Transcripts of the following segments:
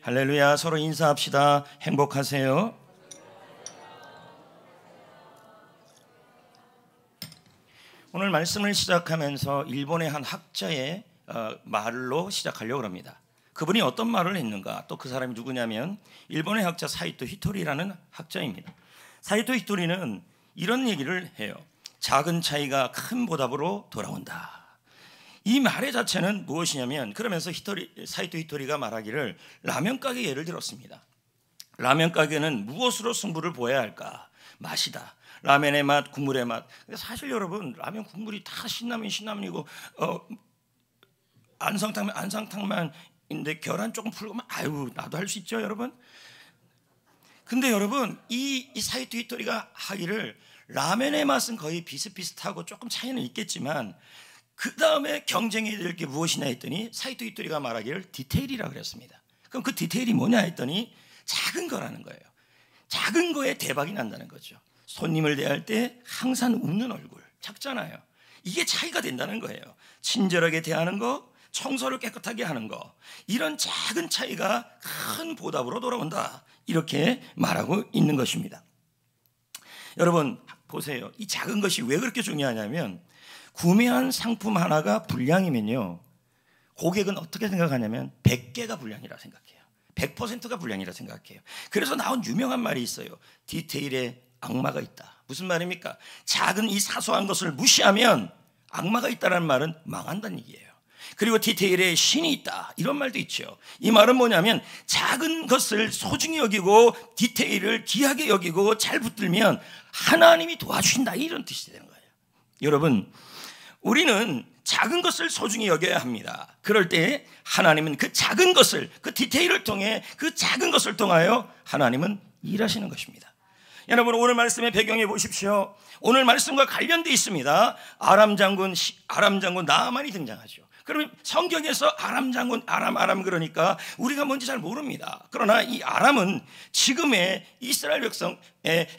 할렐루야. 서로 인사합시다. 행복하세요. 오늘 말씀을 시작하면서 일본의 한 학자의 말로 시작하려고 합니다. 그분이 어떤 말을 했는가, 또 그 사람이 누구냐면 일본의 학자 사이토 히토리라는 학자입니다. 사이토 히토리는 이런 얘기를 해요. 작은 차이가 큰 보답으로 돌아온다. 이 말의 자체는 무엇이냐면, 그러면서 사이토 히토리가 말하기를 라면 가게 예를 들었습니다. 라면 가게는 무엇으로 승부를 보여야 할까? 맛이다. 라면의 맛, 국물의 맛. 사실 여러분, 라면 국물이 다 신라면 신라면이고 안성탕면 안성탕면인데 계란 조금 풀고면 아유 나도 할 수 있죠, 여러분. 근데 여러분, 이 사이토 히토리가 하기를 라면의 맛은 거의 비슷비슷하고 조금 차이는 있겠지만 그 다음에 경쟁해야 될 게 무엇이냐 했더니 사이토 히토리가 말하기를 디테일이라고 그랬습니다. 그럼 그 디테일이 뭐냐 했더니 작은 거라는 거예요. 작은 거에 대박이 난다는 거죠. 손님을 대할 때 항상 웃는 얼굴, 작잖아요. 이게 차이가 된다는 거예요. 친절하게 대하는 거, 청소를 깨끗하게 하는 거, 이런 작은 차이가 큰 보답으로 돌아온다, 이렇게 말하고 있는 것입니다. 여러분 보세요. 이 작은 것이 왜 그렇게 중요하냐면, 구매한 상품 하나가 불량이면요, 고객은 어떻게 생각하냐면 100개가 불량이라 생각해요. 100%가 불량이라 생각해요. 그래서 나온 유명한 말이 있어요. 디테일에 악마가 있다. 무슨 말입니까? 작은 이 사소한 것을 무시하면 악마가 있다는 말은 망한다는 얘기예요. 그리고 디테일에 신이 있다, 이런 말도 있죠. 이 말은 뭐냐면 작은 것을 소중히 여기고 디테일을 귀하게 여기고 잘 붙들면 하나님이 도와주신다, 이런 뜻이 되는 거예요. 여러분, 우리는 작은 것을 소중히 여겨야 합니다. 그럴 때 하나님은 그 작은 것을, 그 디테일을 통해, 그 작은 것을 통하여 하나님은 일하시는 것입니다. 여러분, 오늘 말씀의 배경에 보십시오. 오늘 말씀과 관련되어 있습니다. 아람 장군 나아만이 등장하죠. 그러면 성경에서 아람 장군, 아람 그러니까 우리가 뭔지 잘 모릅니다. 그러나 이 아람은 지금의 이스라엘 백성의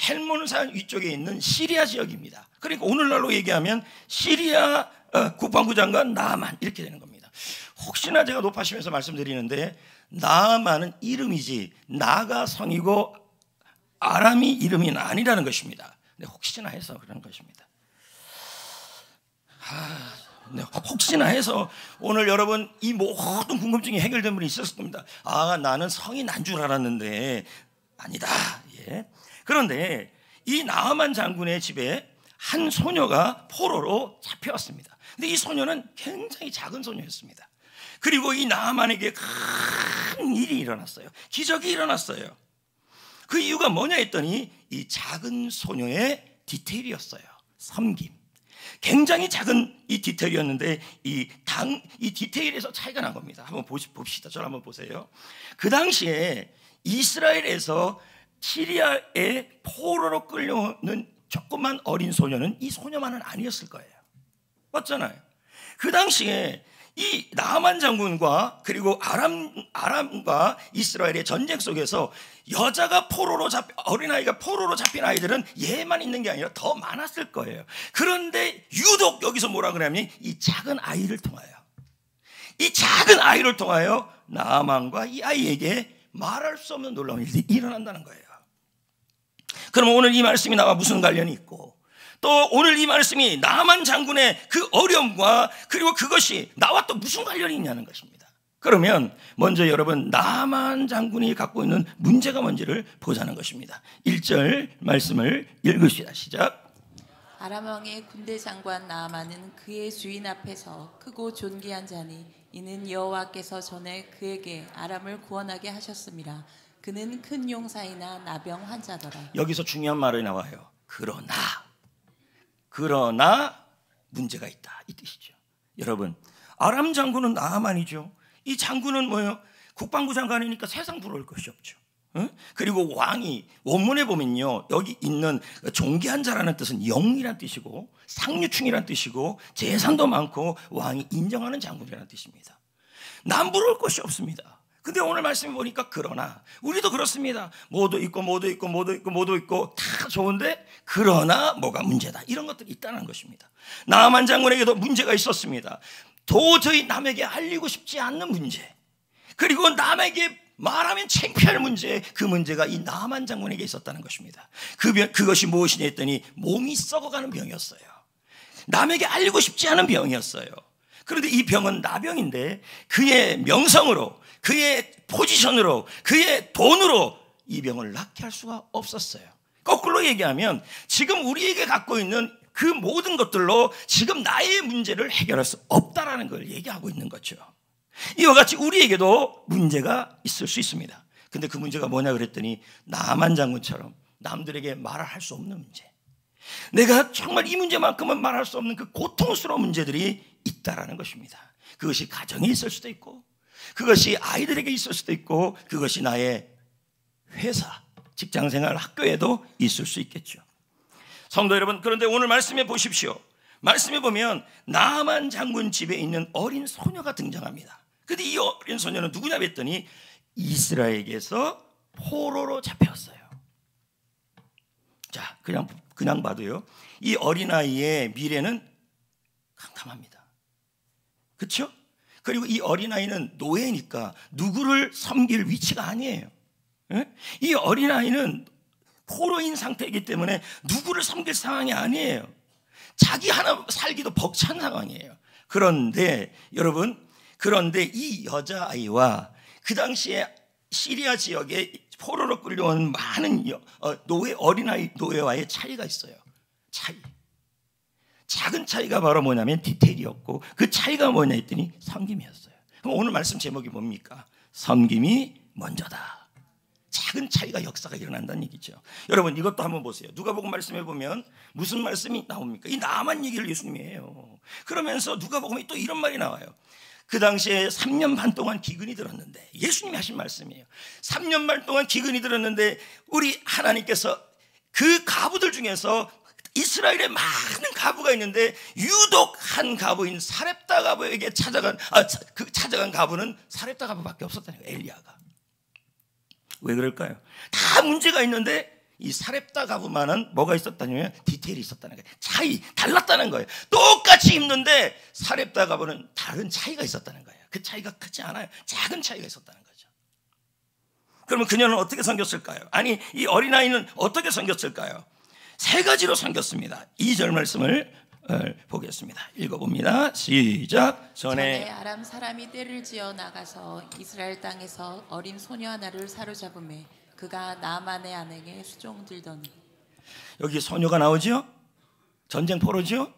헬몬산 위쪽에 있는 시리아 지역입니다. 그러니까 오늘날로 얘기하면 시리아 국방부 장관 나아만, 이렇게 되는 겁니다. 혹시나 제가 높아시면서 말씀드리는데, 나아만은 이름이지 나가 성이고 아람이 이름이 아니라는 것입니다. 근데 혹시나 해서 그런 것입니다. 혹시나 해서 오늘 여러분 이 모든 궁금증이 해결된 분이 있었을 겁니다. 나는 성이 난 줄 알았는데 아니다. 예. 그런데 이 나아만 장군의 집에 한 소녀가 포로로 잡혀왔습니다. 근데 이 소녀는 굉장히 작은 소녀였습니다. 그리고 이 나아만에게 큰 일이 일어났어요. 기적이 일어났어요. 그 이유가 뭐냐 했더니 이 작은 소녀의 디테일이었어요. 섬김. 굉장히 작은 이 디테일이었는데 이 디테일에서 차이가 난 겁니다. 한번 봅시다. 저를 한번 보세요. 그 당시에 이스라엘에서 시리아의 포로로 끌려오는 조그만 어린 소녀는 이 소녀만은 아니었을 거예요. 맞잖아요. 그 당시에 이 나아만 장군과 그리고 아람과 이스라엘의 전쟁 속에서 어린아이가 포로로 잡힌 아이들은 얘만 있는 게 아니라 더 많았을 거예요. 그런데 유독 여기서 뭐라 그러냐면 이 작은 아이를 통하여 나아만과 이 아이에게 말할 수 없는 놀라운 일이 일어난다는 거예요. 그럼 오늘 이 말씀이 나와 무슨 관련이 있고, 또 오늘 이 말씀이 나아만 장군의 그 어려움과 그리고 그것이 나와 또 무슨 관련이 있냐는 것입니다. 그러면 먼저 여러분, 나아만 장군이 갖고 있는 문제가 뭔지를 보자는 것입니다. 1절 말씀을 읽읍시다. 시작. 아람 왕의 군대 장관 나아만은 그의 주인 앞에서 크고 존귀한 자니 이는 여호와께서 전에 그에게 아람을 구원하게 하셨음이라. 그는 큰 용사이나 나병 환자더라. 여기서 중요한 말이 나와요. 그러나 문제가 있다, 이 뜻이죠. 여러분, 아람 장군은 나아만이죠. 이 장군은 뭐예요? 국방부 장관이니까 세상 부러울 것이 없죠. 그리고 왕이 원문에 보면요, 여기 있는 존귀한 자라는 뜻은 영이란 뜻이고 상류층이란 뜻이고 재산도 많고 왕이 인정하는 장군이라는 뜻입니다. 남 부러울 것이 없습니다. 근데 오늘 말씀해 보니까 그러나, 우리도 그렇습니다. 모두 있고 다 좋은데 그러나 뭐가 문제다, 이런 것들이 있다는 것입니다. 나아만 장군에게도 문제가 있었습니다. 도저히 남에게 알리고 싶지 않는 문제, 그리고 남에게 말하면 창피할 문제, 그 문제가 이 나만 장군에게 있었다는 것입니다. 그것이 무엇이냐 했더니 몸이 썩어가는 병이었어요. 남에게 알리고 싶지 않은 병이었어요. 그런데 이 병은 나병인데 그의 명성으로, 그의 포지션으로, 그의 돈으로 이 병을 낫게 할 수가 없었어요. 거꾸로 얘기하면 지금 우리에게 갖고 있는 그 모든 것들로 지금 나의 문제를 해결할 수 없다라는 걸 얘기하고 있는 거죠. 이와 같이 우리에게도 문제가 있을 수 있습니다. 근데 그 문제가 뭐냐 그랬더니 나만 장군처럼 남들에게 말을 할 수 없는 문제, 내가 정말 이 문제만큼은 말할 수 없는 그 고통스러운 문제들이 있다라는 것입니다. 그것이 가정에 있을 수도 있고, 그것이 아이들에게 있을 수도 있고, 그것이 나의 회사, 직장생활, 학교에도 있을 수 있겠죠. 성도 여러분, 그런데 오늘 말씀해 보십시오. 말씀해 보면 나만 장군 집에 있는 어린 소녀가 등장합니다. 근데 이 어린 소녀는 누구냐 했더니 이스라엘에게서 포로로 잡혔어요. 자, 그냥 봐도요, 이 어린아이의 미래는 캄캄합니다. 그렇죠? 그리고 이 어린아이는 노예니까 누구를 섬길 위치가 아니에요. 이 어린아이는 포로인 상태이기 때문에 누구를 섬길 상황이 아니에요. 자기 하나 살기도 벅찬 상황이에요. 그런데 여러분, 그런데 이 여자아이와 그 당시에 시리아 지역에 포로로 끌려온 많은 어린아이 노예와의 차이가 있어요. 작은 차이가 바로 뭐냐면 디테일이었고, 그 차이가 뭐냐 했더니 섬김이었어요. 그럼 오늘 말씀 제목이 뭡니까? 섬김이 먼저다. 작은 차이가, 역사가 일어난다는 얘기죠. 여러분, 이것도 한번 보세요. 누가복음 말씀해 보면 무슨 말씀이 나옵니까? 이 나만 얘기를 예수님이 해요. 그러면서 누가복음에 또 이런 말이 나와요. 그 당시에 3년 반 동안 기근이 들었는데, 예수님이 하신 말씀이에요. 3년 반 동안 기근이 들었는데 우리 하나님께서 그 가부들 중에서 이스라엘에 많은 가부가 있는데 유독 한 가부인 사렙다 가부에게 찾아간 가부는 사렙다 가부밖에 없었다는 거예요. 엘리야가. 왜 그럴까요? 다 문제가 있는데 이 사렙다 가부만은 뭐가 있었다냐면 디테일이 있었다는 거예요. 달랐다는 거예요. 똑같이 입는데 사렙다 가부는 다른 차이가 있었다는 거예요. 그 차이가 크지 않아요. 작은 차이가 있었다는 거죠. 그러면 그녀는 어떻게 섬겼을까요? 아니, 이 어린아이는 어떻게 섬겼을까요? 세 가지로 섬겼습니다. 2절 말씀을 보겠습니다. 읽어봅니다. 시작. 전에 아람 사람이 떼를 지어 나가서 이스라엘 땅에서 어린 소녀 하나를 사로잡음에 그가 나만의 아내에게 수종들더니. 여기 소녀가 나오죠? 전쟁 포로죠?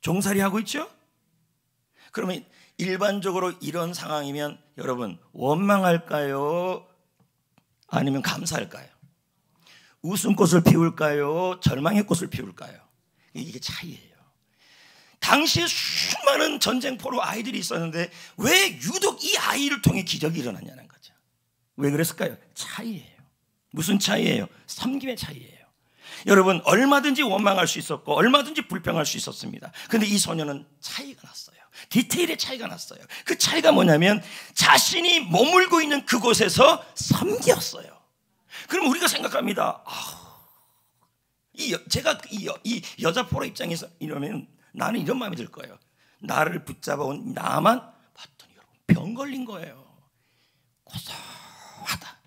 종살이 하고 있죠? 그러면 일반적으로 이런 상황이면 여러분 원망할까요? 아니면 감사할까요? 웃음꽃을 피울까요? 절망의 꽃을 피울까요? 이게 차이예요. 당시에 수많은 전쟁 포로 아이들이 있었는데 왜 유독 이 아이를 통해 기적이 일어났냐는 거죠. 왜 그랬을까요? 차이예요. 무슨 차이예요? 섬김의 차이예요. 여러분, 얼마든지 원망할 수 있었고 얼마든지 불평할 수 있었습니다. 그런데 이 소녀는 차이가 났어요. 디테일의 차이가 났어요. 그 차이가 뭐냐면 자신이 머물고 있는 그곳에서 섬겼어요. 그럼 우리가 생각합니다. 제가 이 여자 포로 입장에서 이러면 나는 이런 마음이 들 거예요. 나를 붙잡아온 나만 봤더니 여러분 병 걸린 거예요. 고소하다.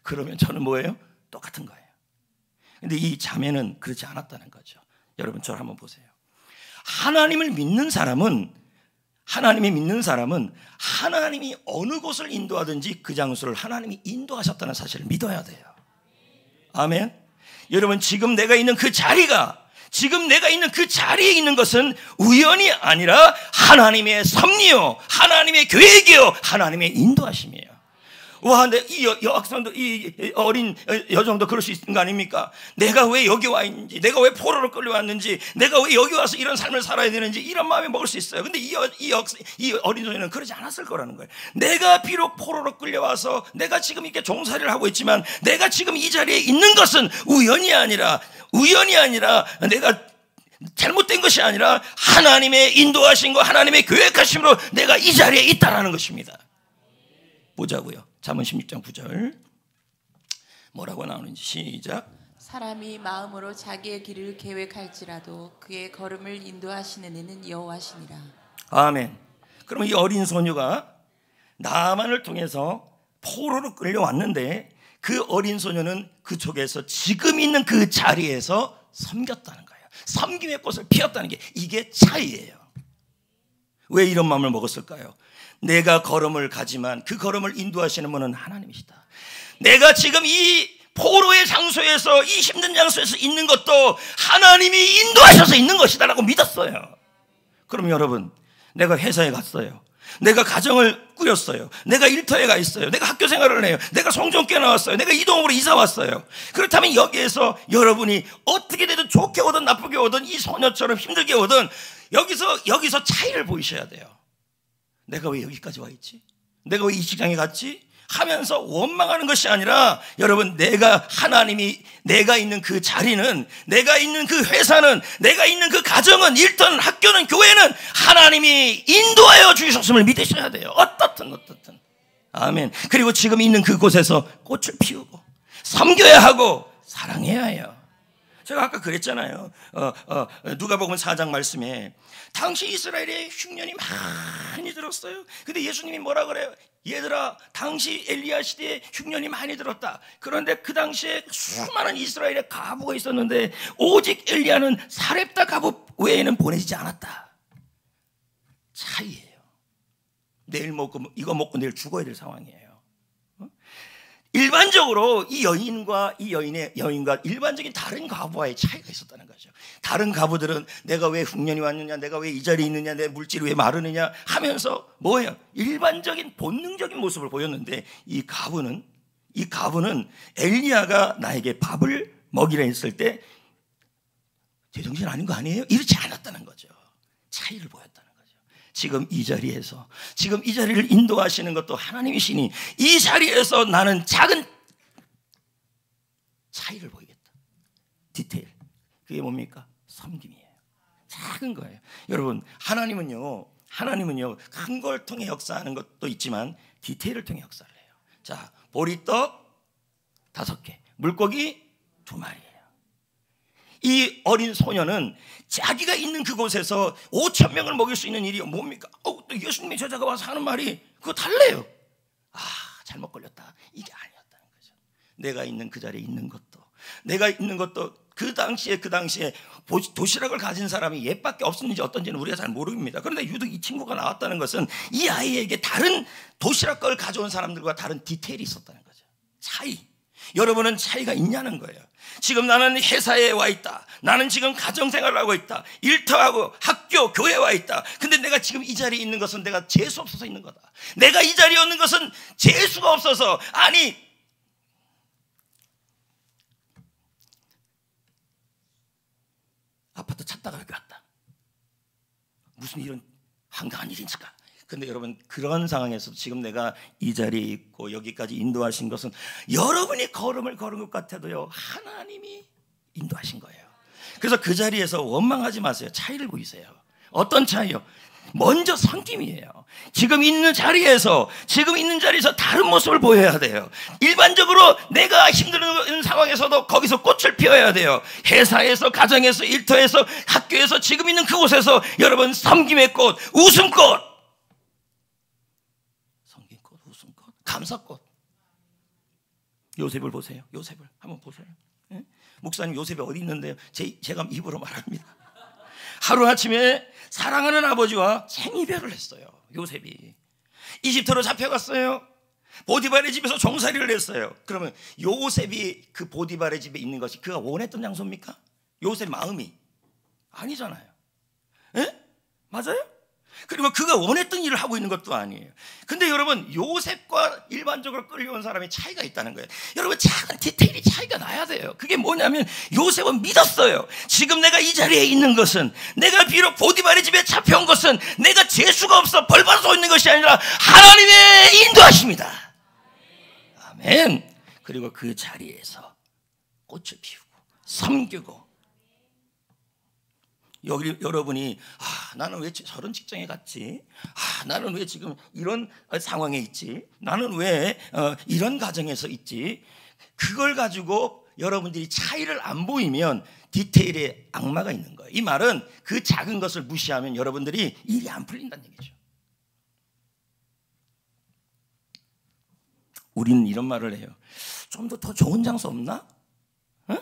그러면 저는 뭐예요? 똑같은 거예요. 근데 이 자매는 그렇지 않았다는 거죠. 여러분, 저를 한번 보세요. 하나님이 믿는 사람은 하나님이 어느 곳을 인도하든지 그 장소를 하나님이 인도하셨다는 사실을 믿어야 돼요. 아멘. 여러분, 지금 내가 있는 그 자리에 있는 것은 우연이 아니라 하나님의 섭리요, 하나님의 계획이요, 하나님의 인도하심이에요. 와, 근데 이 여학생도, 이 어린 여정도 그럴 수 있는 거 아닙니까? 내가 왜 여기 와 있는지, 내가 왜 포로로 끌려왔는지, 내가 왜 여기 와서 이런 삶을 살아야 되는지, 이런 마음이 먹을 수 있어요. 근데 이 어린 소녀는 그러지 않았을 거라는 거예요. 내가 비록 포로로 끌려와서 내가 지금 이렇게 종살이를 하고 있지만 내가 지금 이 자리에 있는 것은 우연이 아니라 내가 잘못된 것이 아니라 하나님의 인도하신 거, 하나님의 계획하심으로 내가 이 자리에 있다라는 것입니다. 보자고요. 잠언 16장 9절 뭐라고 나오는지 시작. 사람이 마음으로 자기의 길을 계획할지라도 그의 걸음을 인도하시는 이는 여호와시니라. 아멘. 그러면 이 어린 소녀가 나만을 통해서 포로로 끌려왔는데 그 어린 소녀는 그쪽에서 지금 있는 그 자리에서 섬겼다는 거예요. 섬김의 꽃을 피웠다는 게 이게 차이예요. 왜 이런 마음을 먹었을까요? 내가 걸음을 가지만 그 걸음을 인도하시는 분은 하나님이시다. 내가 지금 이 포로의 장소에서, 이 힘든 장소에서 있는 것도 하나님이 인도하셔서 있는 것이다 라고 믿었어요. 그럼 여러분, 내가 회사에 갔어요. 내가 가정을 꾸렸어요. 내가 일터에 가 있어요. 내가 학교 생활을 해요. 내가 성전교회 나왔어요. 내가 이동으로 이사 왔어요. 그렇다면 여기에서 여러분이 어떻게 되든 좋게 오든 나쁘게 오든 이 소녀처럼 힘들게 오든 여기서 차이를 보이셔야 돼요. 내가 왜 여기까지 와 있지? 내가 왜 이 직장에 갔지? 하면서 원망하는 것이 아니라, 여러분, 하나님이 내가 있는 그 자리는, 내가 있는 그 회사는, 내가 있는 그 가정은, 일터는, 학교는, 교회는 하나님이 인도하여 주셨음을 믿으셔야 돼요. 어떻든 아멘. 그리고 지금 있는 그곳에서 꽃을 피우고 섬겨야 하고 사랑해야 해요. 제가 아까 그랬잖아요. 누가복음 4장 말씀에 당시 이스라엘에 흉년이 많이 들었어요. 근데 예수님이 뭐라 그래요? 얘들아, 당시 엘리야 시대에 흉년이 많이 들었다. 그런데 그 당시에 수많은 이스라엘의 과부가 있었는데 오직 엘리야는 사렙다 과부 외에는 보내지지 않았다. 차이예요. 내일 먹고 이거 먹고 내일 죽어야 될 상황이에요. 일반적으로 이 여인과 일반적인 다른 과부와의 차이가 있었다는 거죠. 다른 과부들은 내가 왜 흉년이 왔느냐, 내가 왜 이 자리에 있느냐, 내 물질이 왜 마르느냐 하면서 뭐예요? 일반적인 본능적인 모습을 보였는데 이 과부는 엘리야가 나에게 밥을 먹이라 했을 때 제정신 아닌 거 아니에요? 이렇지 않았다는 거죠. 차이를 보였다는 거죠. 지금 이 자리에서, 지금 이 자리를 인도하시는 것도 하나님이시니 이 자리에서 나는 작은 차이를 보이겠다. 디테일. 그게 뭡니까? 섬김이에요. 작은 거예요. 여러분, 하나님은요 큰 걸 통해 역사하는 것도 있지만 디테일을 통해 역사를 해요. 자, 보리떡 5개, 물고기 2마리예요. 이 어린 소녀는 자기가 있는 그곳에서 5,000명을 먹일 수 있는 일이 뭡니까? 또 예수님의 제자가 와서 하는 말이 그거 달래요. 잘못 걸렸다. 이게 아니었다는 거죠. 내가 있는 그 자리에 있는 것도 그 당시에 도시락을 가진 사람이 얘밖에 없었는지 어떤지는 우리가 잘 모릅니다. 그런데 유독 이 친구가 나왔다는 것은 이 아이에게 다른 도시락을 가져온 사람들과 다른 디테일이 있었다는 거죠. 차이. 여러분은 차이가 있냐는 거예요. 지금 나는 회사에 와 있다. 나는 지금 가정생활을 하고 있다. 일터하고 학교, 교회에 와 있다. 근데 내가 지금 이 자리에 있는 것은 내가 재수 없어서 있는 거다. 내가 이 자리에 있는 것은 재수가 없어서, 아파트 찾다가 여기 왔다. 무슨 이런 황당한 일이 있을까? 근데 여러분, 그런 상황에서 지금 내가 이 자리에 있고 여기까지 인도하신 것은 여러분이 걸음을 걸은 것 같아도요, 하나님이 인도하신 거예요. 그래서 그 자리에서 원망하지 마세요. 차이를 보이세요. 어떤 차이요? 먼저 섬김이에요. 지금 있는 자리에서 다른 모습을 보여야 돼요. 일반적으로 내가 힘든 상황에서도 거기서 꽃을 피워야 돼요. 회사에서, 가정에서, 일터에서, 학교에서, 지금 있는 그곳에서 여러분, 섬김의 꽃, 웃음꽃, 섬김꽃, 웃음꽃, 감사꽃. 요셉을 보세요. 요셉을 한번 보세요. 예? 목사님, 요셉이 어디 있는데요? 제가 입으로 말합니다. 하루아침에 사랑하는 아버지와 생이별을 했어요. 요셉이 이집트로 잡혀갔어요. 보디발의 집에서 종살이를 했어요. 그러면 요셉이 그 보디발의 집에 있는 것이 그가 원했던 장소입니까? 요셉 마음이 아니잖아요. 에? 맞아요? 그리고 그가 원했던 일을 하고 있는 것도 아니에요. 근데 여러분, 요셉과 일반적으로 끌려온 사람의 차이가 있다는 거예요. 여러분, 작은 디테일이 차이가 나야 돼요. 그게 뭐냐면 요셉은 믿었어요. 지금 내가 이 자리에 있는 것은, 내가 비록 보디발의 집에 잡혀온 것은 내가 재수가 없어 벌받아서 있는 것이 아니라 하나님의 인도하십니다. 아멘. 그리고 그 자리에서 꽃을 피우고 섬기고, 여러분이 나는 왜 저런 직장에 갔지? 나는 왜 지금 이런 상황에 있지? 나는 왜 이런 가정에서 있지? 그걸 가지고 여러분들이 차이를 안 보이면 디테일에 악마가 있는 거예요. 이 말은 그 작은 것을 무시하면 여러분들이 일이 안 풀린다는 얘기죠. 우리는 이런 말을 해요. 좀 더 좋은 장소 없나? 응?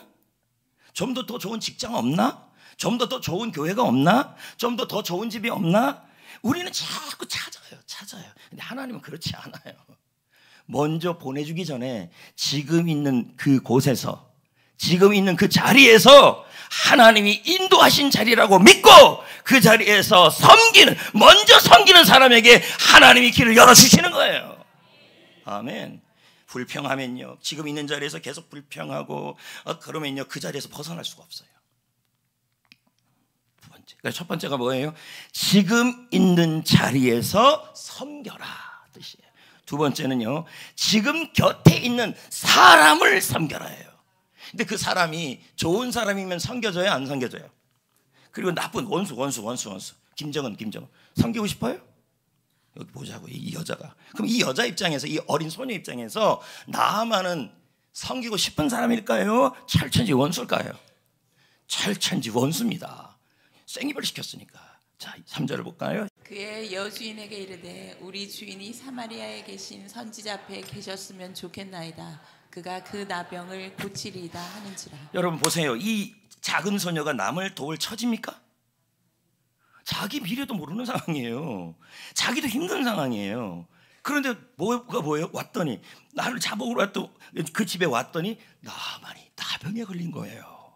좀 더 좋은 직장 없나? 좀 더 좋은 교회가 없나? 좀 더 좋은 집이 없나? 우리는 자꾸 찾아요. 근데 하나님은 그렇지 않아요. 먼저 보내주기 전에 지금 있는 그 곳에서, 지금 있는 그 자리에서 하나님이 인도하신 자리라고 믿고 그 자리에서 먼저 섬기는 사람에게 하나님이 길을 열어주시는 거예요. 아멘. 불평하면요, 지금 있는 자리에서 계속 불평하고 그러면요, 그 자리에서 벗어날 수가 없어요. 두 번째, 그러니까 첫 번째가 뭐예요? 지금 있는 자리에서 섬겨라 뜻이에요. 두 번째는요, 지금 곁에 있는 사람을 섬겨라예요. 근데 그 사람이 좋은 사람이면 섬겨져요, 안 섬겨져요? 그리고 나쁜 원수. 김정은 섬기고 싶어요? 여기 보자고, 이 여자가. 그럼 이 여자 입장에서, 이 어린 소녀 입장에서 나아만은 섬기고 싶은 사람일까요? 철천지 원수일까요? 철천지 원수입니다. 생입을 시켰으니까. 자, 3절을 볼까요? 그의 여주인에게 이르되 우리 주인이 사마리아에 계신 선지자 앞에 계셨으면 좋겠나이다. 그가 그 나병을 고치리이다 하는지라. 여러분 보세요. 이 작은 소녀가 남을 도울 처지입니까? 자기 미래도 모르는 상황이에요. 자기도 힘든 상황이에요. 그런데 뭐가 뭐예요? 왔더니, 나를 잡아오러 왔더니, 그 집에 왔더니 나만이 나병에 걸린 거예요.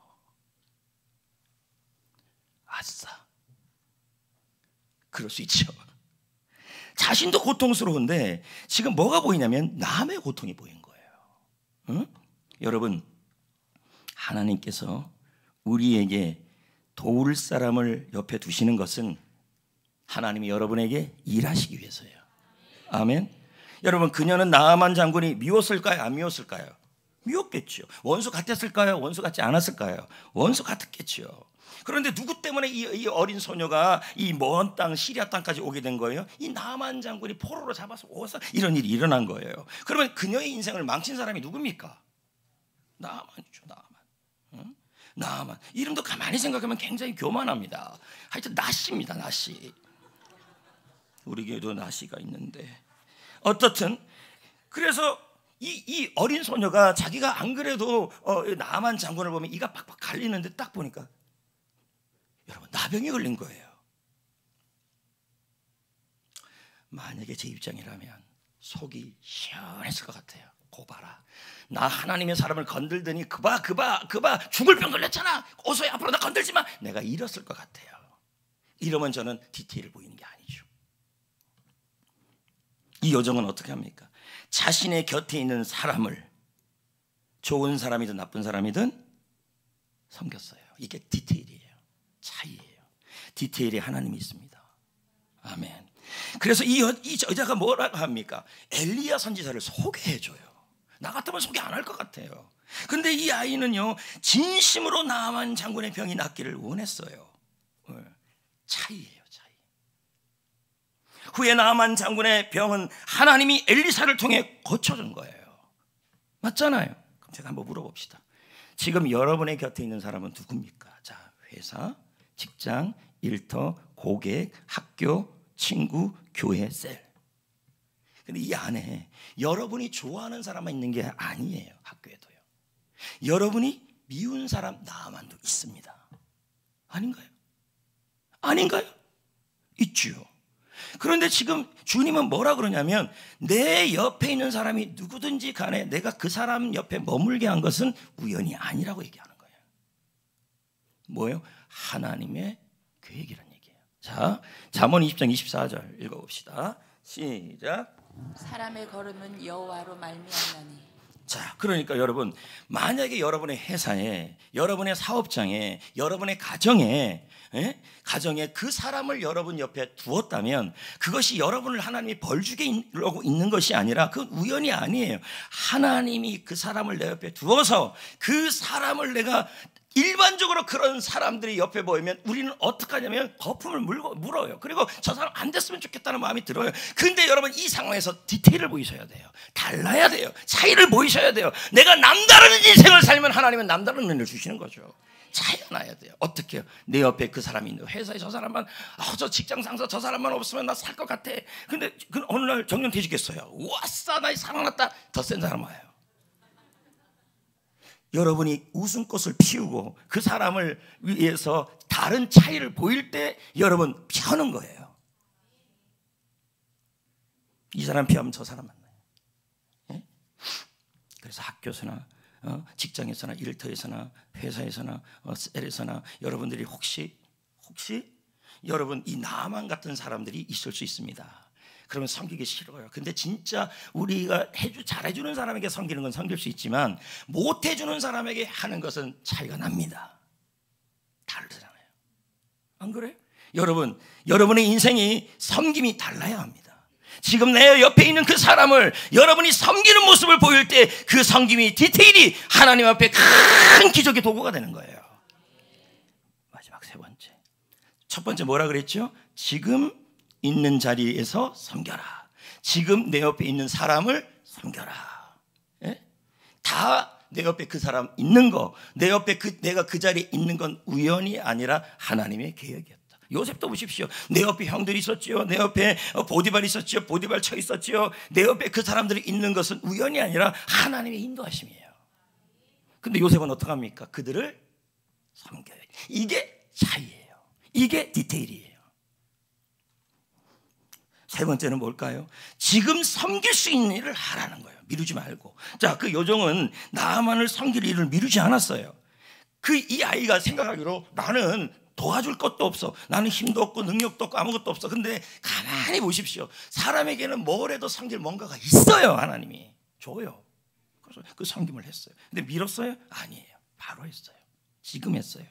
아싸. 그럴 수 있죠. 자신도 고통스러운데 지금 뭐가 보이냐면 남의 고통이 보인 거예요. 응? 여러분, 하나님께서 우리에게 도울 사람을 옆에 두시는 것은 하나님이 여러분에게 일하시기 위해서예요. 아멘. 여러분, 그녀는 나아만 장군이 미웠을까요? 안 미웠을까요? 미웠겠죠. 원수 같았을까요? 원수 같지 않았을까요? 원수 같았겠죠. 그런데 누구 때문에 이 어린 소녀가 이 먼 땅 시리아 땅까지 오게 된 거예요? 이 나아만 장군이 포로로 잡아서 오서 이런 일이 일어난 거예요. 그러면 그녀의 인생을 망친 사람이 누굽니까? 나아만이죠. 나아만. 나아만. 이름도 가만히 생각하면 굉장히 교만합니다. 하여튼 나씨입니다. 나씨. 우리 교회도 나씨가 있는데 어떻든 그래서 이 어린 소녀가 자기가 안 그래도 나아만 장군을 보면 이가 팍팍 갈리는데 딱 보니까 여러분 나병에 걸린 거예요. 만약에 제 입장이라면 속이 시원했을 것 같아요. 고봐라, 나 하나님의 사람을 건들더니 그봐 죽을 병 걸렸잖아. 어서야 앞으로 나 건들지 마. 내가 이랬을 것 같아요. 이러면 저는 디테일을 보이는 게 아니죠. 이 여정은 어떻게 합니까? 자신의 곁에 있는 사람을, 좋은 사람이든 나쁜 사람이든 섬겼어요. 이게 디테일이에요. 차이예요. 디테일에 하나님이 있습니다. 아멘. 그래서 이 여자가 뭐라고 합니까? 엘리야 선지자를 소개해줘요. 나 같으면 소개 안 할 것 같아요. 근데 이 아이는요, 진심으로 나아만 장군의 병이 낫기를 원했어요. 차이예요, 차이. 후에 나아만 장군의 병은 하나님이 엘리사를 통해 고쳐준 거예요. 맞잖아요. 그럼 제가 한번 물어봅시다. 지금 여러분의 곁에 있는 사람은 누굽니까? 자, 회사, 직장, 일터, 고객, 학교, 친구, 교회, 셀. 근데 이 안에 여러분이 좋아하는 사람만 있는 게 아니에요. 학교에도요. 여러분이 미운 사람 나만도 있습니다. 아닌가요? 아닌가요? 있죠. 그런데 지금 주님은 뭐라 그러냐면 내 옆에 있는 사람이 누구든지 간에 내가 그 사람 옆에 머물게 한 것은 우연이 아니라고 얘기하는 거예요. 뭐예요? 하나님의 계획이라는 얘기예요. 자, 잠언 20장 24절 읽어봅시다. 시작. 사람의 걸음은 여호와로 말미암나니. 자, 그러니까 여러분, 만약에 여러분의 회사에, 여러분의 사업장에, 여러분의 가정에 그 사람을 여러분 옆에 두었다면 그것이 여러분을 하나님이 벌주게 있는 것이 아니라 그건 우연이 아니에요. 하나님이 그 사람을 내 옆에 두어서 그 사람을 내가 일반적으로 그런 사람들이 옆에 보이면 우리는 어떻게 하냐면 거품을 물어요. 그리고 저 사람 안 됐으면 좋겠다는 마음이 들어요. 근데 여러분 이 상황에서 디테일을 보이셔야 돼요. 달라야 돼요. 차이를 보이셔야 돼요. 내가 남다른 인생을 살면 하나님은 남다른 은혜를 주시는 거죠. 차이가 나야 돼요. 어떻게 해요? 내 옆에 그 사람이 있는 회사에 저 사람만, 저 직장 상사 저 사람만 없으면 나 살 것 같아. 근데 그 어느 날 정년 퇴직했어요. 와싸, 나 사랑났다. 더 센 사람 와요. 여러분이 웃음꽃을 피우고 그 사람을 위해서 다른 차이를 보일 때 여러분 펴는 거예요. 이 사람 피하면 저 사람 만나요. 예? 그래서 학교에서나 직장에서나 일터에서나 회사에서나 셀에서나 여러분들이 혹시 여러분 이 나만 같은 사람들이 있을 수 있습니다. 그러면 섬기기 싫어요. 근데 진짜 우리가 잘해주는 사람에게 섬기는 건 섬길 수 있지만 못해주는 사람에게 하는 것은 차이가 납니다. 다르잖아요. 안 그래요? 여러분, 여러분의 인생이 섬김이 달라야 합니다. 지금 내 옆에 있는 그 사람을 여러분이 섬기는 모습을 보일 때 그 섬김이 디테일이 하나님 앞에 큰 기적의 도구가 되는 거예요. 마지막 세 번째. 첫 번째 뭐라 그랬죠? 지금 있는 자리에서 섬겨라. 지금 내 옆에 있는 사람을 섬겨라. 예? 다 내 옆에 그 사람 있는 거, 내 옆에 내가 그 자리에 있는 건 우연이 아니라 하나님의 계획이었다. 요셉도 보십시오. 내 옆에 형들이 있었지요. 내 옆에 보디발 있었지요. 보디발 처 있었지요. 내 옆에 그 사람들이 있는 것은 우연이 아니라 하나님의 인도하심이에요. 근데 요셉은 어떡합니까? 그들을 섬겨요. 이게 차이예요. 이게 디테일이에요. 세 번째는 뭘까요? 지금 섬길 수 있는 일을 하라는 거예요. 미루지 말고. 자, 그 요정은 나만을 섬길 일을 미루지 않았어요. 이 아이가 생각하기로 나는 도와줄 것도 없어. 나는 힘도 없고 능력도 없고 아무것도 없어. 근데 가만히 보십시오. 사람에게는 뭘 해도 섬길 뭔가가 있어요. 하나님이 줘요. 그래서 그 섬김을 했어요. 근데 미뤘어요? 아니에요. 바로 했어요. 지금 했어요.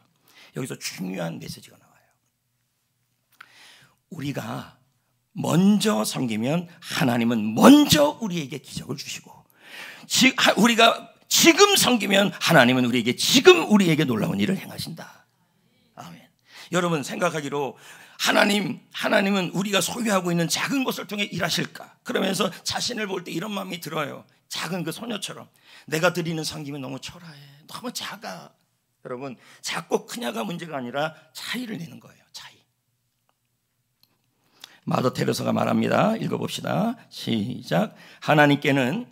여기서 중요한 메시지가 나와요. 우리가 먼저 섬기면 하나님은 먼저 우리에게 기적을 주시고, 우리가 지금 섬기면 하나님은 우리에게 지금 우리에게 놀라운 일을 행하신다. 아멘. 여러분 생각하기로 하나님은 우리가 소유하고 있는 작은 것을 통해 일하실까? 그러면서 자신을 볼 때 이런 마음이 들어요. 작은 그 소녀처럼 내가 드리는 섬김은 너무 초라해. 너무 작아. 여러분 작고 크냐가 문제가 아니라 차이를 내는 거예요. 차이. 마더 테레사가 말합니다. 읽어봅시다. 시작. 하나님께는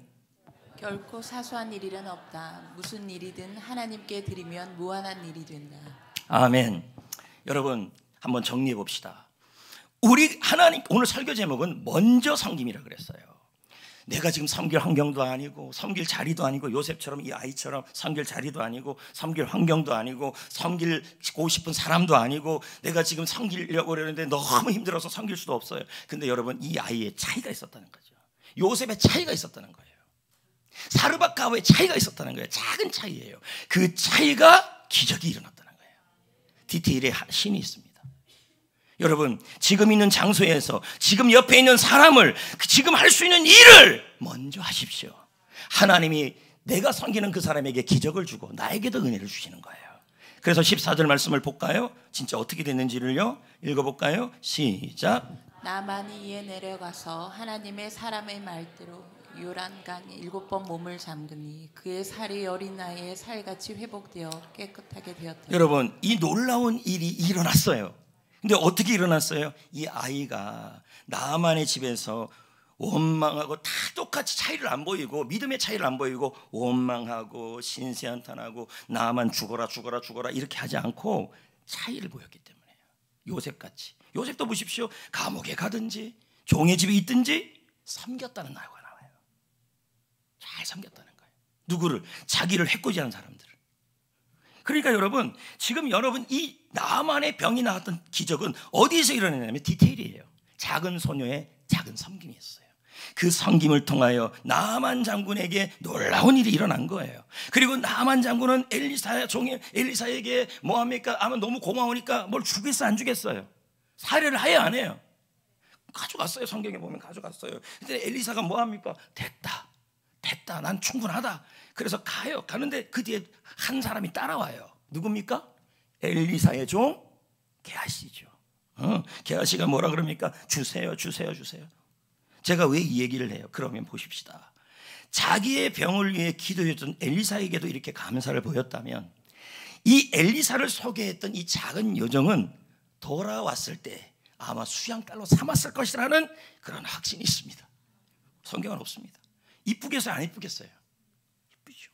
결코 사소한 일은 없다. 무슨 일이든 하나님께 드리면 무한한 일이 된다. 아멘. 여러분 한번 정리해 봅시다. 우리 하나님, 오늘 설교 제목은 먼저 섬김이라 그랬어요. 내가 지금 섬길 환경도 아니고 섬길 자리도 아니고 요셉처럼 이 아이처럼 섬길 자리도 아니고 섬길 환경도 아니고 섬기고 싶은 사람도 아니고 내가 지금 섬기려고 그러는데 너무 힘들어서 섬길 수도 없어요. 근데 여러분 이 아이의 차이가 있었다는 거죠. 요셉의 차이가 있었다는 거예요. 사르밧가오의 차이가 있었다는 거예요. 작은 차이예요. 그 차이가 기적이 일어났다는 거예요. 디테일에 신이 있습니다. 여러분 지금 있는 장소에서 지금 옆에 있는 사람을 지금 할 수 있는 일을 먼저 하십시오. 하나님이 내가 섬기는 그 사람에게 기적을 주고 나에게도 은혜를 주시는 거예요. 그래서 14절 말씀을 볼까요? 진짜 어떻게 됐는지를요 읽어볼까요? 시작. 나만이 이에 내려가서 하나님의 사람의 말대로 요란강 7번 몸을 잠그니 그의 살이 어린 나이에 살같이 회복되어 깨끗하게 되었다. 여러분 이 놀라운 일이 일어났어요. 근데 어떻게 일어났어요? 이 아이가 나만의 집에서 원망하고 다 똑같이 차이를 안 보이고 믿음의 차이를 안 보이고 원망하고 신세한탄하고 나만 죽어라 이렇게 하지 않고 차이를 보였기 때문에요. 요셉같이. 요셉도 보십시오. 감옥에 가든지 종의 집에 있든지 섬겼다는 나라가 나와요. 잘 섬겼다는 거예요. 누구를? 자기를 해코지하는 사람들을. 그러니까 여러분 지금 여러분 이 나만의 병이 나왔던 기적은 어디에서 일어나냐면 디테일이에요. 작은 소녀의 작은 섬김이었어요. 그 섬김을 통하여 나만 장군에게 놀라운 일이 일어난 거예요. 그리고 나만 장군은 엘리사에게 뭐합니까? 아마 너무 고마우니까 뭘 주겠어 안 주겠어요? 사례를 하여 안 해요? 가져갔어요. 성경에 보면 가져갔어요. 근데 엘리사가 뭐합니까? 됐다 난 충분하다. 그래서 가는데 그 뒤에 한 사람이 따라와요. 누굽니까? 엘리사의 종 게하시죠. 게하시가 뭐라 그럽니까? 주세요. 제가 왜 이 얘기를 해요? 그러면 보십시다. 자기의 병을 위해 기도했던 엘리사에게도 이렇게 감사를 보였다면 이 엘리사를 소개했던 이 작은 여정은 돌아왔을 때 아마 수양딸로 삼았을 것이라는 그런 확신이 있습니다. 성경은 없습니다. 이쁘겠어요? 안 이쁘겠어요? 이쁘죠.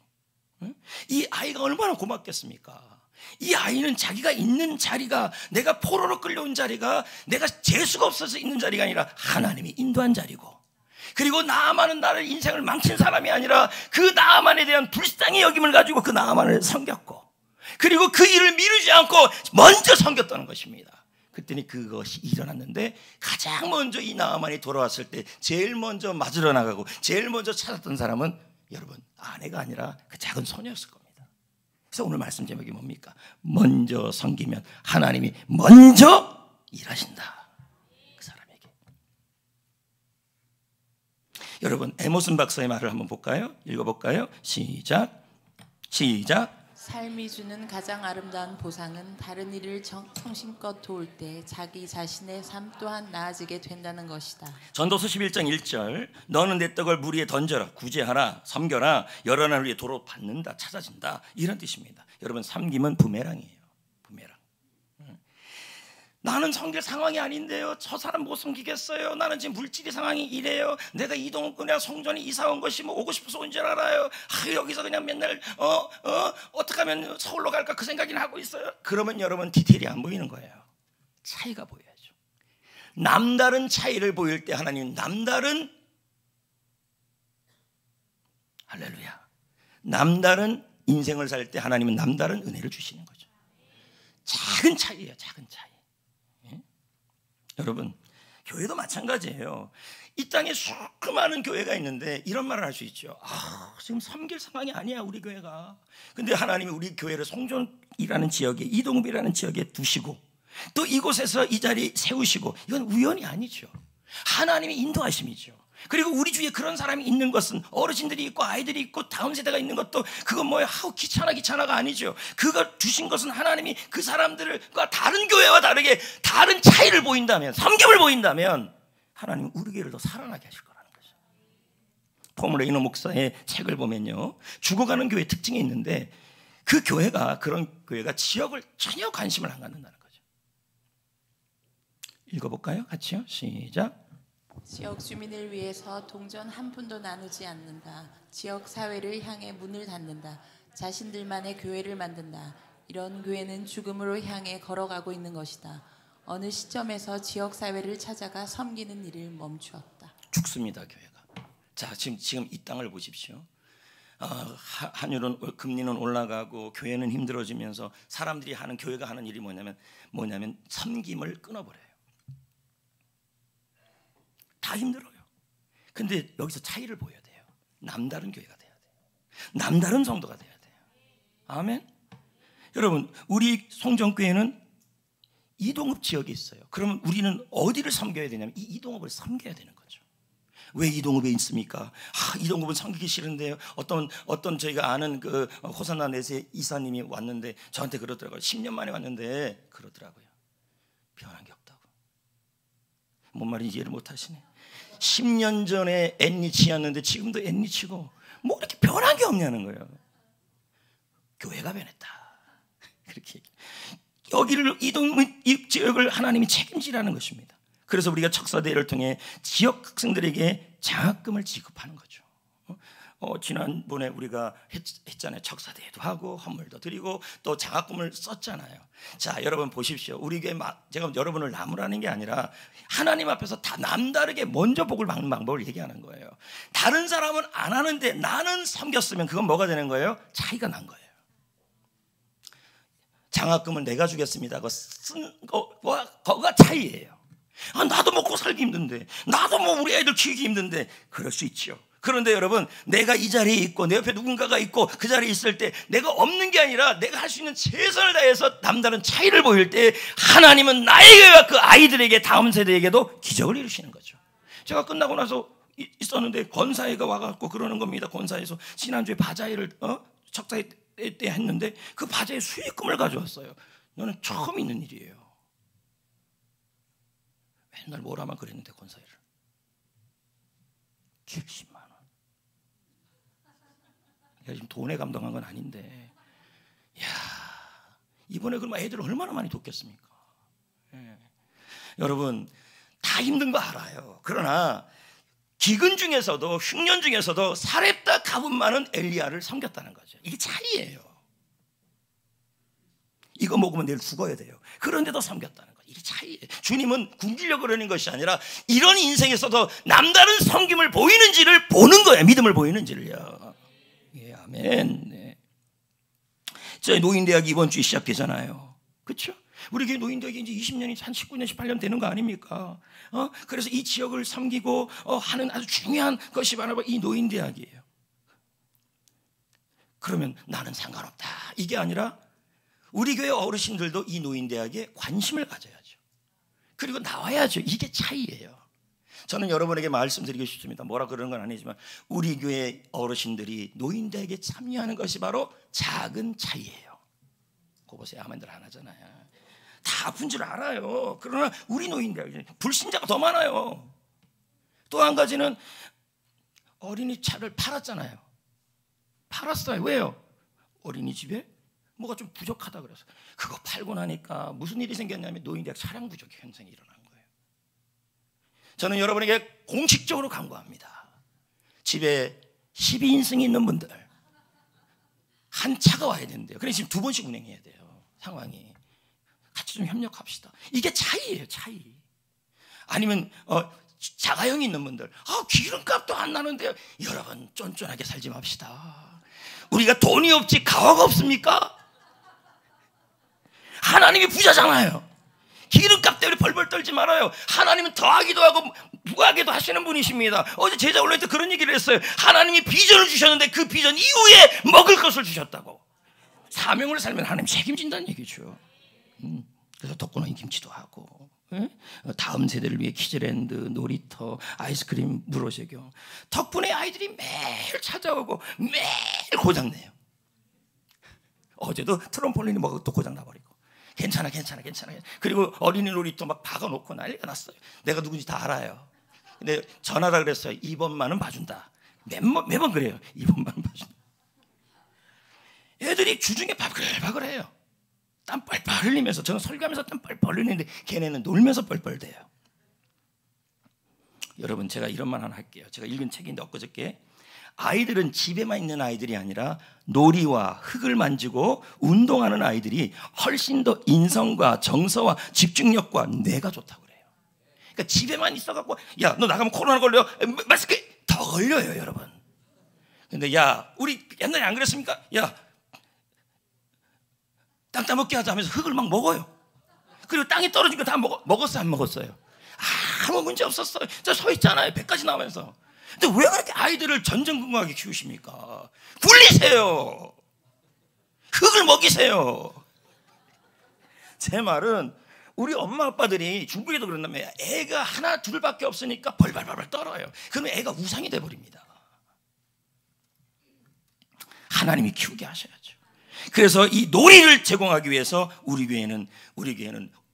응? 이 아이가 얼마나 고맙겠습니까? 이 아이는 자기가 있는 자리가, 내가 포로로 끌려온 자리가 내가 재수가 없어서 있는 자리가 아니라 하나님이 인도한 자리고, 그리고 나아만은 나를 인생을 망친 사람이 아니라 그 나아만에 대한 불쌍히 여김을 가지고 그 나아만을 섬겼고, 그리고 그 일을 미루지 않고 먼저 섬겼다는 것입니다. 그랬더니 그것이 일어났는데 가장 먼저 이 나아만이 돌아왔을 때 제일 먼저 맞으러 나가고 제일 먼저 찾았던 사람은 여러분 아내가 아니라 그 작은 소녀였을 겁니다. 그래서 오늘 말씀 제목이 뭡니까? 먼저 섬기면 하나님이 먼저 일하신다. 그 사람에게. 여러분 에머슨 박사의 말을 한번 볼까요? 읽어볼까요? 시작. 삶이 주는 가장 아름다운 보상은 다른 이를 성심껏 도울 때 자기 자신의 삶 또한 나아지게 된다는 것이다. 전도서 11장 1절 너는 내 떡을 물 위에 던져라, 구제하라, 섬겨라, 여러 날 위에 도로 받는다, 찾아진다, 이런 뜻입니다. 여러분 섬김은 부메랑이에요. 부메랑. 나는 섬길 상황이 아닌데요, 저 사람 못 섬기겠어요, 나는 지금 물질이 상황이 이래요, 내가 이동훈이랑 성전이 이사 온 것이 뭐 오고 싶어서 온 줄 알아요, 여기서 그냥 맨날 어떻게 하면 서울로 갈까 그 생각이나 하고 있어요. 그러면 여러분 디테일이 안 보이는 거예요. 차이가 보여야죠. 남다른 차이를 보일 때 하나님은 남다른, 할렐루야, 남다른 인생을 살 때 하나님은 남다른 은혜를 주시는 거죠. 작은 차이예요. 작은 차이. 여러분 교회도 마찬가지예요. 이 땅에 수많은 교회가 있는데 이런 말을 할 수 있죠. 지금 섬길 상황이 아니야 우리 교회가. 근데 하나님이 우리 교회를 송정이라는 지역에, 이동비라는 지역에 두시고 또 이곳에서 이 자리 세우시고, 이건 우연이 아니죠. 하나님의 인도하심이죠. 그리고 우리 주위에 그런 사람이 있는 것은, 어르신들이 있고 아이들이 있고 다음 세대가 있는 것도 그건 뭐예요? 귀찮아가 아니죠. 그가 주신 것은 하나님이 그 사람들과 다른 교회와 다르게 다른 차이를 보인다면, 섬김을 보인다면 하나님은 우리 교회를 더 살아나게 하실 거라는 거죠. 포물레이너 목사의 책을 보면요, 죽어가는 교회 특징이 있는데 그 교회가, 그런 교회가 지역을 전혀 관심을 안 갖는다는 거죠. 읽어볼까요? 같이요. 시작. 지역 주민을 위해서 동전 한 푼도 나누지 않는다. 지역 사회를 향해 문을 닫는다. 자신들만의 교회를 만든다. 이런 교회는 죽음으로 향해 걸어가고 있는 것이다. 어느 시점에서 지역 사회를 찾아가 섬기는 일을 멈추었다. 죽습니다, 교회가. 자, 지금 이 땅을 보십시오. 환율은, 금리는 올라가고 교회는 힘들어지면서 사람들이 하는, 교회가 하는 일이 뭐냐면 섬김을 끊어버려요. 다 힘들어요. 근데 여기서 차이를 보여야 돼요. 남다른 교회가 돼야 돼요. 남다른 성도가 돼야 돼요. 아멘. 여러분 우리 송정교회는 이동읍 지역에 있어요. 그러면 우리는 어디를 섬겨야 되냐면 이 이동읍을 섬겨야 되는 거죠. 왜 이동읍에 있습니까? 이동읍은 섬기기 싫은데요. 어떤 저희가 아는 그 호산나 내세 이사님이 왔는데 저한테 그러더라고요. 10년 만에 왔는데 그러더라고요. 변한 게 없다고. 뭔 말인지 이해를 못 하시네. 10년 전에 앤리치였는데 지금도 앤리치고 뭐 이렇게 변한 게 없냐는 거예요. 교회가 변했다. 그렇게 여기를, 이 지역을 하나님이 책임지라는 것입니다. 그래서 우리가 척사대회를 통해 지역 학생들에게 장학금을 지급하는 거죠. 지난번에 우리가 했잖아요. 척사대회도 하고 헌물도 드리고 또 장학금을 썼잖아요. 자, 여러분 보십시오. 우리 교회 제가 여러분을 나무라는 게 아니라 하나님 앞에서 다 남다르게 먼저 복을 받는 방법을 얘기하는 거예요. 다른 사람은 안 하는데 나는 섬겼으면 그건 뭐가 되는 거예요? 차이가 난 거예요. 장학금을 내가 주겠습니다 하고 쓴 거가 차이예요. 나도 먹고 살기 힘든데, 나도 뭐 우리 애들 키우기 힘든데, 그럴 수 있죠. 그런데 여러분, 내가 이 자리에 있고 내 옆에 누군가가 있고 그 자리에 있을 때 내가 없는 게 아니라 내가 할 수 있는 최선을 다해서 남다른 차이를 보일 때 하나님은 나에게와 그 아이들에게, 다음 세대에게도 기적을 이루시는 거죠. 제가 끝나고 나서 있었는데 권사회가 와갖고 그러는 겁니다. 권사에서 지난주에 바자회를 척사회 때 했는데 그 바자회 수익금을 가져왔어요. 너는 처음 있는 일이에요. 맨날 뭐라만 그랬는데 권사회를 70만 원. 내가 지금 돈에 감동한 건 아닌데, 야, 이번에 그럼 애들 얼마나 많이 돕겠습니까? 예. 여러분 다 힘든 거 알아요. 그러나 기근 중에서도 흉년 중에서도 사렙다 가분 많은 엘리야를 섬겼다는 거죠. 이게 차이예요. 이거 먹으면 내일 죽어야 돼요. 그런데도 섬겼다는 거죠. 이게 차이예요. 주님은 굶기려고 그러는 것이 아니라 이런 인생에서도 남다른 섬김을 보이는지를 보는 거예요. 믿음을 보이는지를요. 예, 아멘. 네. 저희 노인대학이 이번 주에 시작되잖아요. 그렇죠? 우리 교회 노인대학이 이제 20년이 한 19년, 18년 되는 거 아닙니까? 그래서 이 지역을 섬기고 하는 아주 중요한 것이 바로 이 노인대학이에요. 그러면 나는 상관없다. 이게 아니라 우리 교회 어르신들도 이 노인대학에 관심을 가져야죠. 그리고 나와야죠. 이게 차이예요. 저는 여러분에게 말씀드리고 싶습니다. 뭐라 그러는 건 아니지만 우리 교회 어르신들이 노인대학에 참여하는 것이 바로 작은 차이예요. 그거 보세요. 아멘들 안 하잖아요. 다 아픈 줄 알아요. 그러나 우리 노인대학 불신자가 더 많아요. 또 한 가지는 어린이차를 팔았잖아요. 팔았어요. 왜요? 어린이집에 뭐가 좀 부족하다 그래서. 그거 팔고 나니까 무슨 일이 생겼냐면 노인대학 차량 부족 현상이 일어난 거예요. 저는 여러분에게 공식적으로 강구합니다. 집에 12인승이 있는 분들 한 차가 와야 된대요. 그래서 지금 2번씩 운행해야 돼요. 상황이. 같이 좀 협력합시다. 이게 차이예요. 차이. 아니면 자가용이 있는 분들 기름값도 안 나는데요. 여러분 쫀쫀하게 살지 맙시다. 우리가 돈이 없지 가화가 없습니까? 하나님이 부자잖아요. 기름값 때문에 벌벌 떨지 말아요. 하나님은 더하기도 하고 무하게도 하시는 분이십니다. 어제 제자 올릴 때 그런 얘기를 했어요. 하나님이 비전을 주셨는데 그 비전 이후에 먹을 것을 주셨다고. 사명을 살면 하나님 책임진다는 얘기죠. 그래서 덕분에 김치도 하고 다음 세대를 위해 키즈랜드, 놀이터, 아이스크림, 물어제경. 덕분에 아이들이 매일 찾아오고 매일 고장내요. 어제도 트럼폴린이 또 고장나버리고. 괜찮아. 그리고 어린이 놀이터 막 박아놓고 난리가 났어요. 내가 누군지 다 알아요. 근데 전화라 그랬어요. 이번만은 봐준다. 매번 그래요. 이번만은 봐준다. 애들이 주중에 바글바글해요. 땀 뻘뻘 흘리면서. 저는 설교하면서 땀 뻘뻘 흘리는데 걔네는 놀면서 뻘뻘대요. 여러분 제가 이런 말 하나 할게요. 제가 읽은 책인데 엊그저께 아이들은 집에만 있는 아이들이 아니라 놀이와 흙을 만지고 운동하는 아이들이 훨씬 더 인성과 정서와 집중력과 뇌가 좋다고 그래요. 그러니까 집에만 있어갖고 야 너 나가면 코로나 걸려 마스크 더 걸려요 여러분. 근데 야 우리 옛날에 안 그랬습니까? 야 땅 따먹게 하자 하면서 흙을 막 먹어요. 그리고 땅에 떨어진 거 다 먹었어요 안 먹었어요? 아무 문제 없었어요. 저 서 있잖아요. 배까지 나오면서. 근데 왜 그렇게 아이들을 전전긍긍하게 키우십니까? 굴리세요. 흙을 먹이세요. 제 말은 우리 엄마 아빠들이 중국에도 그런다면 애가 하나 둘밖에 없으니까 벌벌벌 떨어요. 그러면 애가 우상이 돼버립니다. 하나님이 키우게 하셔야죠. 그래서 이 놀이를 제공하기 위해서 우리 교회는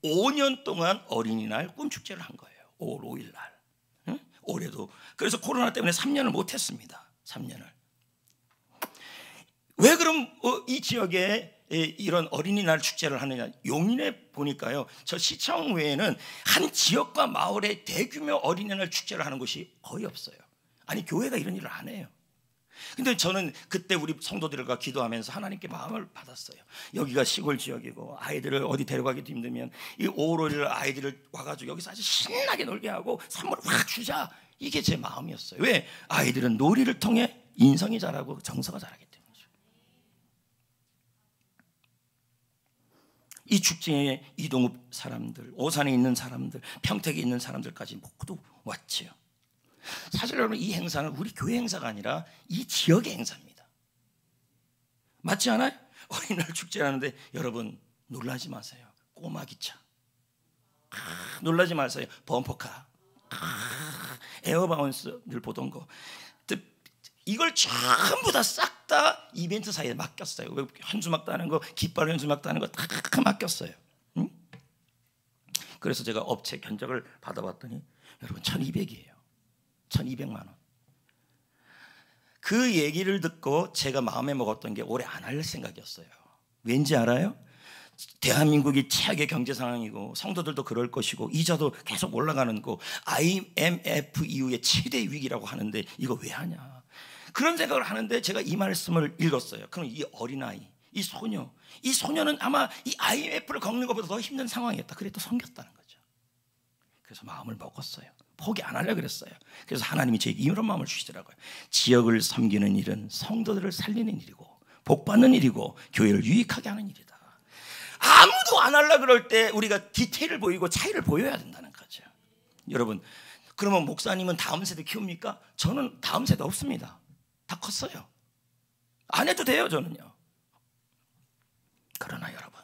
5년 동안 어린이날 꿈축제를 한 거예요. 5월 5일 날. 응? 올해도. 그래서 코로나 때문에 3년을 못했습니다. 3년을. 왜 그럼 이 지역에 이런 어린이날 축제를 하느냐? 용인에 보니까요. 저 시청 외에는 한 지역과 마을에 대규모 어린이날 축제를 하는 곳이 거의 없어요. 아니 교회가 이런 일을 안 해요. 근데 저는 그때 우리 성도들과 기도하면서 하나님께 마음을 받았어요. 여기가 시골 지역이고 아이들을 어디 데려가기도 힘들면 이 5월 5일 아이들을 와가지고 여기서 아주 신나게 놀게 하고 선물을 확 주자. 이게 제 마음이었어요. 왜? 아이들은 놀이를 통해 인성이 자라고 정서가 자라기 때문이죠. 이 축제에 이동읍 사람들, 오산에 있는 사람들, 평택에 있는 사람들까지 모두 왔지요. 사실 여러분 이 행사는 우리 교회 행사가 아니라 이 지역의 행사입니다. 맞지 않아요? 어린이날 축제라는데 여러분 놀라지 마세요. 꼬마 기차 놀라지 마세요. 범퍼카 에어바운스 늘 보던 거 이걸 전부 다 싹 다 이벤트 사이에 맡겼어요. 현수막 따는 거 깃발 현수막 따는 거 다 맡겼어요. 응? 그래서 제가 업체 견적을 받아봤더니 여러분 1200이에요. 1200만 원. 그 얘기를 듣고 제가 마음에 먹었던 게 올해 안 할 생각이었어요. 왠지 알아요? 대한민국이 최악의 경제 상황이고 성도들도 그럴 것이고 이자도 계속 올라가는 거, IMF 이후의 최대 위기라고 하는데 이거 왜 하냐, 그런 생각을 하는데 제가 이 말씀을 읽었어요. 그럼 이 어린아이, 이 소녀는 아마 이 IMF를 겪는 것보다 더 힘든 상황이었다. 그래도 섬겼다는 거죠. 그래서 마음을 먹었어요. 포기 안 하려고 그랬어요. 그래서 하나님이 저에게 이런 마음을 주시더라고요. 지역을 섬기는 일은 성도들을 살리는 일이고 복받는 일이고 교회를 유익하게 하는 일이다. 아무도 안 하려고 그럴 때 우리가 디테일을 보이고 차이를 보여야 된다는 거죠. 여러분, 그러면 목사님은 다음 세대 키웁니까? 저는 다음 세대 없습니다. 다 컸어요. 안 해도 돼요, 저는요. 그러나 여러분,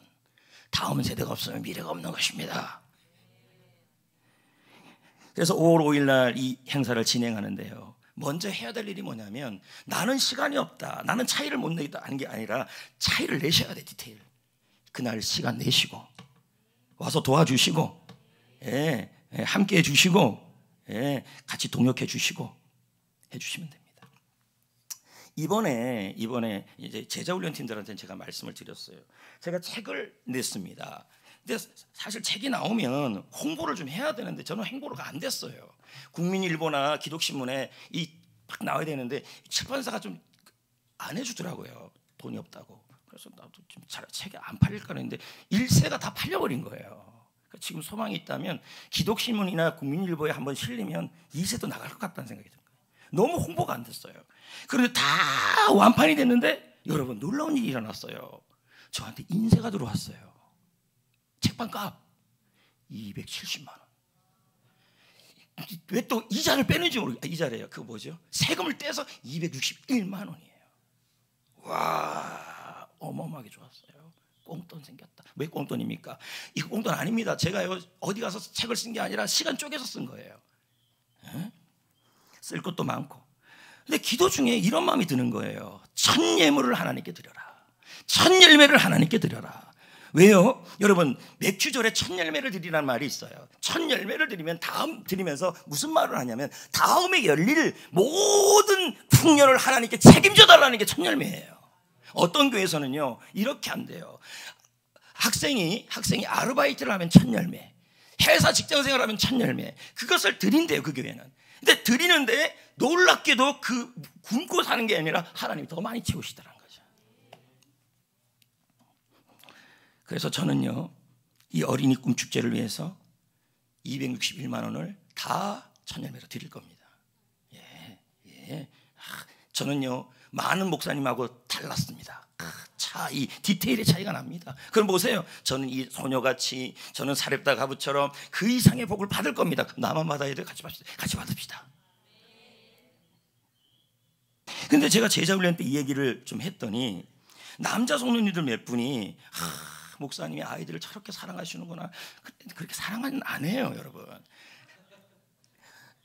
다음 세대가 없으면 미래가 없는 것입니다. 그래서 5월 5일 날 이 행사를 진행하는데요, 먼저 해야 될 일이 뭐냐면, 나는 시간이 없다, 나는 차이를 못 내겠다 하는 게 아니라 차이를 내셔야 돼. 디테일 그날 시간 내시고 와서 도와주시고, 함께 해주시고, 같이 동역해 주시고 해주시면 됩니다. 이번에 이제 제자훈련팀들한테는 제가 말씀을 드렸어요. 제가 책을 냈습니다. 근데 사실 책이 나오면 홍보를 좀 해야 되는데 저는 홍보가 안 됐어요. 국민일보나 기독신문에 딱 나와야 되는데 출판사가 좀 안 해주더라고요. 돈이 없다고. 그래서 나도 좀 책이 안 팔릴까 했는데 일세가 다 팔려버린 거예요. 그러니까 지금 소망이 있다면 기독신문이나 국민일보에 한번 실리면 2세도 나갈 것 같다는 생각이 든 거예요. 너무 홍보가 안 됐어요. 그런데 다 완판이 됐는데 여러분, 놀라운 일이 일어났어요. 저한테 인쇄가 들어왔어요. 책방값 270만 원. 왜 또 이자를 빼는지 모르겠어요. 이자래요. 그거 뭐죠? 세금을 떼서 261만 원이에요. 와, 어마어마하게 좋았어요. 꽁돈 생겼다. 왜 꽁돈입니까? 이거 꽁돈 아닙니다. 제가 어디 가서 책을 쓴 게 아니라 시간 쪼개서 쓴 거예요. 쓸 것도 많고. 근데 기도 중에 이런 마음이 드는 거예요. 첫 예물을 하나님께 드려라. 첫 열매를 하나님께 드려라. 왜요? 여러분, 맥주절에 첫 열매를 드리라는 말이 있어요. 첫 열매를 드리면서 무슨 말을 하냐면 다음에 열릴 모든 풍년을 하나님께 책임져 달라는 게 첫 열매예요. 어떤 교회에서는요 이렇게 한대요. 학생이 아르바이트를 하면 첫 열매, 회사 직장생활을 하면 첫 열매, 그것을 드린대요, 그 교회는. 근데 드리는데 놀랍게도 그 굶고 사는 게 아니라 하나님이 더 많이 채우시더라는 거죠. 그래서 저는요, 이 어린이 꿈 축제를 위해서 261만 원을 다 첫 열매로 드릴 겁니다. 저는요 많은 목사님하고 달랐습니다. 이 디테일의 차이가 납니다. 그럼 보세요, 저는 이 소녀같이, 저는 사렙다 가부처럼 그 이상의 복을 받을 겁니다. 나만 받아야 돼요? 같이 받읍시다. 근데 제가 제자훈련 때 이 얘기를 좀 했더니 남자 성도님들 몇 분이 목사님이 아이들을 저렇게 사랑하시는구나. 그렇게 사랑은 안 해요, 여러분.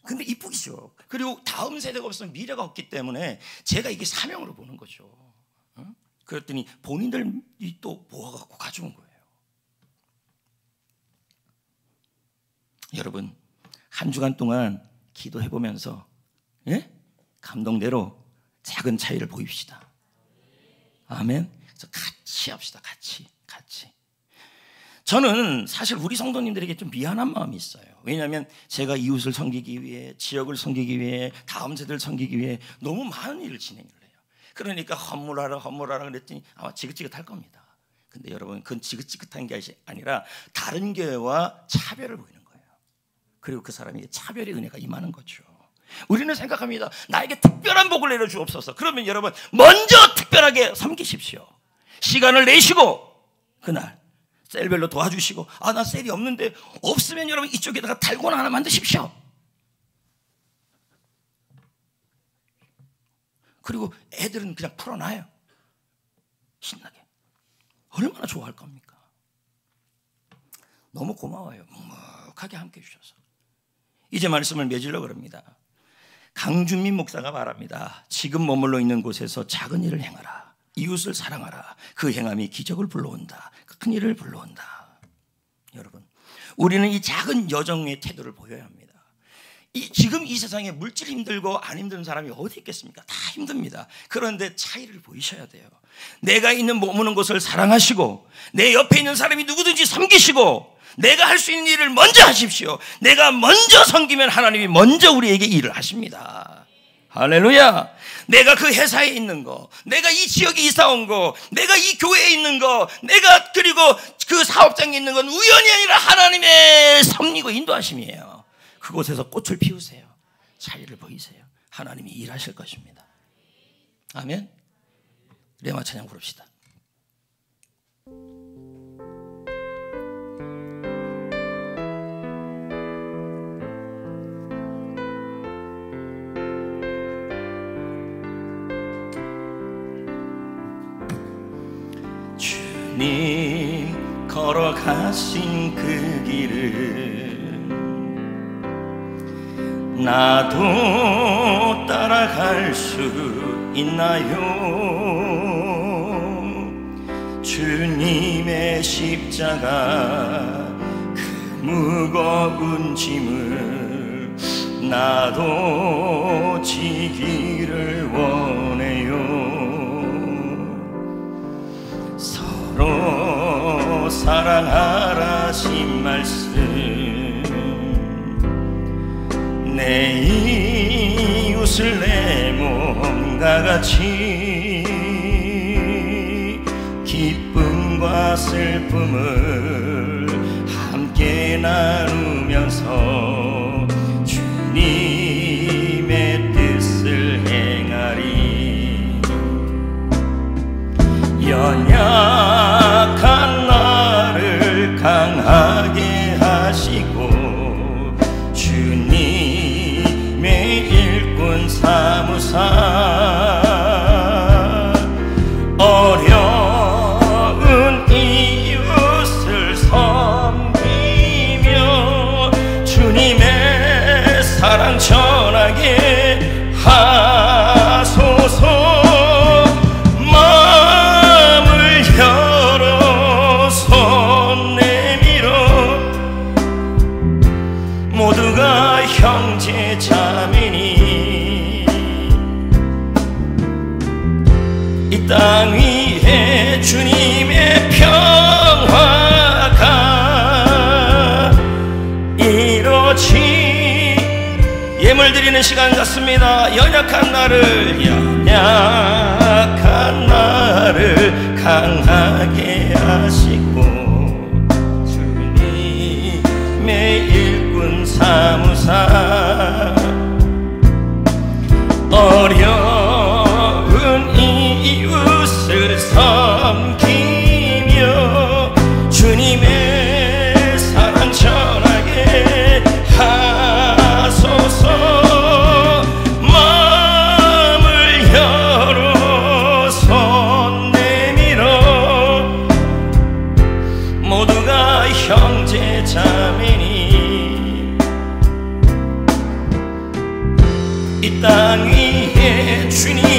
근데 이쁘죠. 그리고 다음 세대가 없으면 미래가 없기 때문에 제가 이게 사명으로 보는 거죠. 그랬더니 본인들이 또 모아갖고 가져온 거예요. 여러분, 한 주간 동안 기도해보면서 감동대로 작은 차이를 보입시다. 아멘. 그래서 같이 합시다. 같이. 저는 사실 우리 성도님들에게 좀 미안한 마음이 있어요. 왜냐하면 제가 이웃을 섬기기 위해, 지역을 섬기기 위해, 다음 세대를 섬기기 위해 너무 많은 일을 진행을 해요. 그러니까 헌물하라 그랬더니 아마 지긋지긋할 겁니다. 근데 여러분, 그건 지긋지긋한 게 아니라 다른 교회와 차별을 보이는 거예요. 그리고 그 사람에게 차별의 은혜가 임하는 거죠. 우리는 생각합니다. 나에게 특별한 복을 내려주옵소서. 그러면 여러분, 먼저 특별하게 섬기십시오. 시간을 내시고 그날 셀별로 도와주시고, 나 셀이 없는데, 없으면 여러분 이쪽에다가 달고나 하나 만드십시오. 그리고 애들은 그냥 풀어놔요. 신나게. 얼마나 좋아할 겁니까? 너무 고마워요. 묵묵하게 함께 해주셔서. 이제 말씀을 맺으려고 합니다. 강준민 목사가 말합니다. 지금 머물러 있는 곳에서 작은 일을 행하라. 이웃을 사랑하라. 그 행함이 기적을 불러온다. 큰 일을 불러온다. 여러분, 우리는 이 작은 여정의 태도를 보여야 합니다. 지금 이 세상에 물질 힘들고 안 힘든 사람이 어디 있겠습니까? 다 힘듭니다. 그런데 차이를 보이셔야 돼요. 내가 있는 머무는 곳을 사랑하시고 내 옆에 있는 사람이 누구든지 섬기시고 내가 할 수 있는 일을 먼저 하십시오. 내가 먼저 섬기면 하나님이 먼저 우리에게 일을 하십니다. 할렐루야. 내가 그 회사에 있는 거, 내가 이 지역에 이사 온 거, 내가 이 교회에 있는 거, 내가 그리고 그 사업장에 있는 건 우연이 아니라 하나님의 섭리고 인도하심이에요. 그곳에서 꽃을 피우세요. 차이를 보이세요. 하나님이 일하실 것입니다. 아멘. 레마 찬양 부릅시다. 주님 걸어가신 그 길을 나도 따라갈 수 있나요? 주님의 십자가 그 무거운 짐을 나도 지기를 원해요. 서로 사랑하라신 말씀 내 이웃을 내 몸과 같이 기쁨과 슬픔을 함께 나누면서 주님의 뜻을 행하리. 연약한 나를 강하게 하시고 주님의 일꾼 사무사 어려운 이웃을 섬기며 주님의 사랑 전하게 하소서. 마음을 열어 손 내밀어 모두가 형제 자매니 이 땅 위에 주님의 평화가 이루어지. 예물 드리는 시간 같습니다. 연약한 나를 강하게 하시고 주님의 일꾼 사무사 어려운 이웃을 섬기며 주님의 사랑 전하게 하소서. 마음을 열어 손 내밀어 모두가 형제 자매니 이 땅 위에 주님